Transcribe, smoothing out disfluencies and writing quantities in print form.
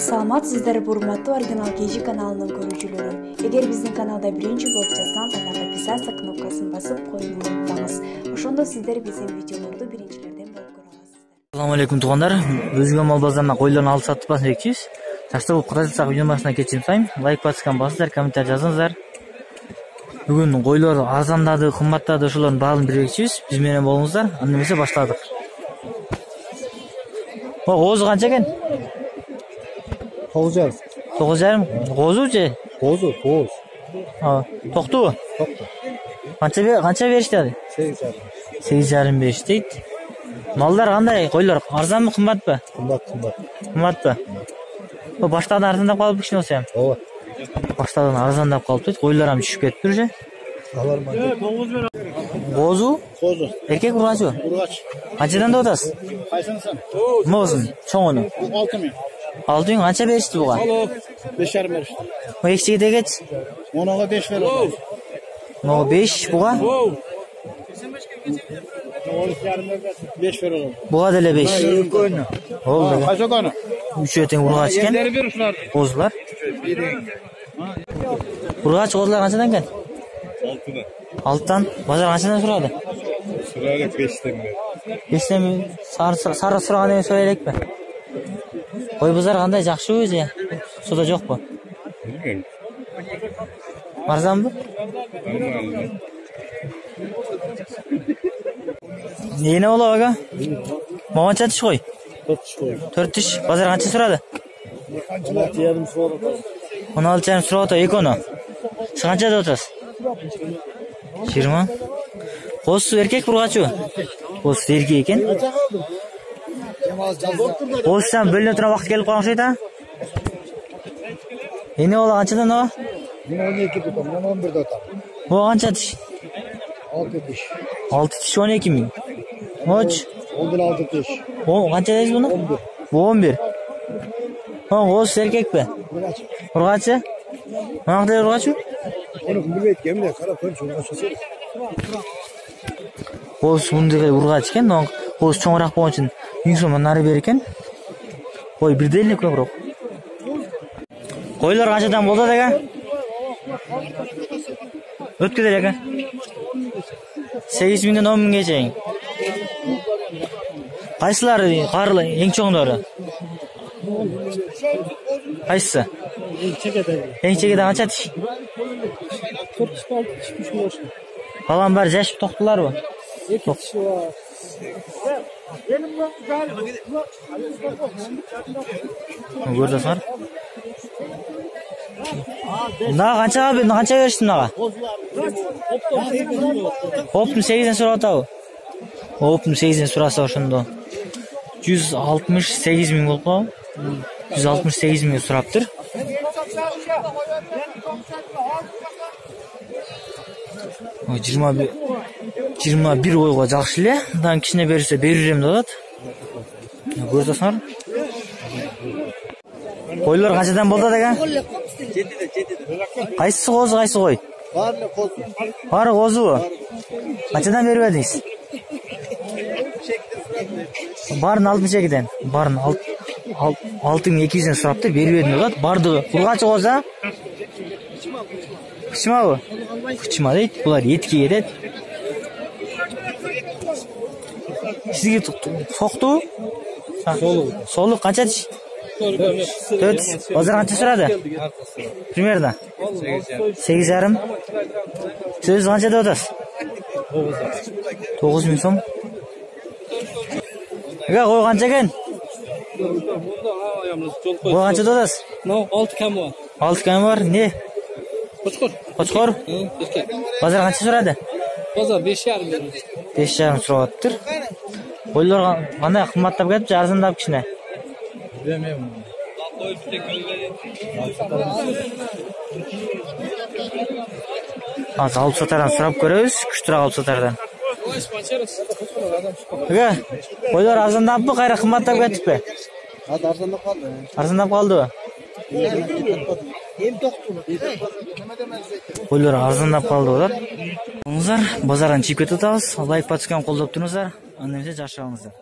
саламатсыздар, урматтуу оригинал KG каналынын көрүүчүлөрү. Эгер биздин каналда биринчи болуп жатсаңыз, анда подписаться кнопкасын басып коюуну унутпаңыз. Ошондо сиздер биздин видеолорду биринчилерден болуп көрө аласыздар. Assalamu alaikum туугандар. Өзгө мал базарына койлорун алып сатып басып экчибиз. Жакшы болуп катышсак видео башына кетип атайын. Лайк баскан басыңыздар, комментарий жазыңыздар. Бүгүн койлор арзандады, кымбаттады, ошолордун баарын билебекчибиз. Биз менен болуңуздар. Анда эмесе баштадык. Козу канча экен? 9,5. 9,5. Козу же? Козу. Токтубу? Токто. Канча беришти? 8,5. 8,5 дейт. Малдар кандай? Койлор арзанбы, кымбатпы? Кымбатпы? Баштадан арзандап калып кичине болсо. Ооба. Баштадан арзандап калып дейт. Койлор ам түшүп кетиптир уже. Алар мындай. Козу? Козу. Эркек ургачы? Ургач. Канчадан деп атасыз? Кайсынсын? Мозун, чоңуну. 6,000. 6,000 канча беришти буга? 5,5 беришти. Экчигидегечи? Онога 5 берилди. Но 5 буга? 5 берилди. Буга деле 5. Болду. Кайсы көөнү? Үчөө тең ургач экен. Козулар. Ургач козулар канчадан экен? 6'dan. 6'dan. Базар канчадан сурады? Surayla 5'ten. 5'ten сары сураган эми сурай элекпи? Кой базар кандай, жакшыбы же? Суда жокпу? Bilmiyorum. Арзанбы? Normal. Эне болобу ага? Могонча тиш кой? 4 kişi koyuyor. 4 тиш. Базар канча сурады? 16,5 soğuk. 16,5 сурап атат, экөөнү. Сиз канча деп атасыз? 20. Козусу эркек ургачыбы? Козусу эркек экен. Козусудан бөлүнө турган убакыт келип калган окшойт а? Эне бола канчадан о? Ben 12 tutam, ben 11 tutam. О канча тиш? 6 tiş. 6 тиш 12.000. Оч. 16 tiş. О канча дейсиз буну? 11. Козусу эркекпи? Urgaç. Ургачы? Мынактай ургачы? Onu bilbeyt gemle, kara koymuş urgaçısı. Козусу мындай ургач экен, но козусу чоңураак болгон үчүн 1000 сомдон нары бер экен. Кой бирдей эле көбүрөөк. Койлор канчадан болду дега? Өткүдө дега. 8.000ден 10.000ге чейин. Кайсылары карлы эң чоңдору? Кайсысы? Эң чегеде канча тиш? 46 tiş düşmüş. Калган баары жашып токтуларбы? Көрдүңүздөр. Канча беришти мынага? Оптун 8ден сурап атабы? Оптун 8ден сураса ошондо 168.000 болуп калабы? 168.000 сураптыр. О, 21 койго жакшы эле. Дан кичине берсе берирем деп атат. Көрсөңөр. Койлор канчадан болду деген? 7'de. Кайсы козу, кайсы кой? Bari kozu. Баары козубу? Канчадан бербедиңиз? Баарын 62'ден. Баарын 6.200'ден сураптыр, бербедим деп атат. Бардыгы ургачы козу а? Кычмабы? Кычма дейт. Булар этке кетет. Сизге сокту? Солук канча тиш? 4. Базар канча сурады? Примерно 8,5. Сөз канча деп атасыз? 9.000 сом. Эге кой канча экен? Кой канча деп атасыз? 6 кам бар. 6 кам бар. Не? Кочкор? Базар канча сурады? Базар 5,5 берди. 5,5 сурап атыптыр. Койлор кандай кымбаттап кетип, арзандап кичине? Bilmiyorum. Азыр алып сатардан сурап көрөбүз, күчтүрөөк алып сатардан. Эге, койлор арзандаппы, кайра кымбаттап кетиппи? Arзandap kaldı. Арзандап калдыбы? Койлор арзандап калды деп атат. Базардан чийип кетип атабыз. Лайк, подписканы колдоп туруңуздар. Анда эмесе жакшы калыңыздар.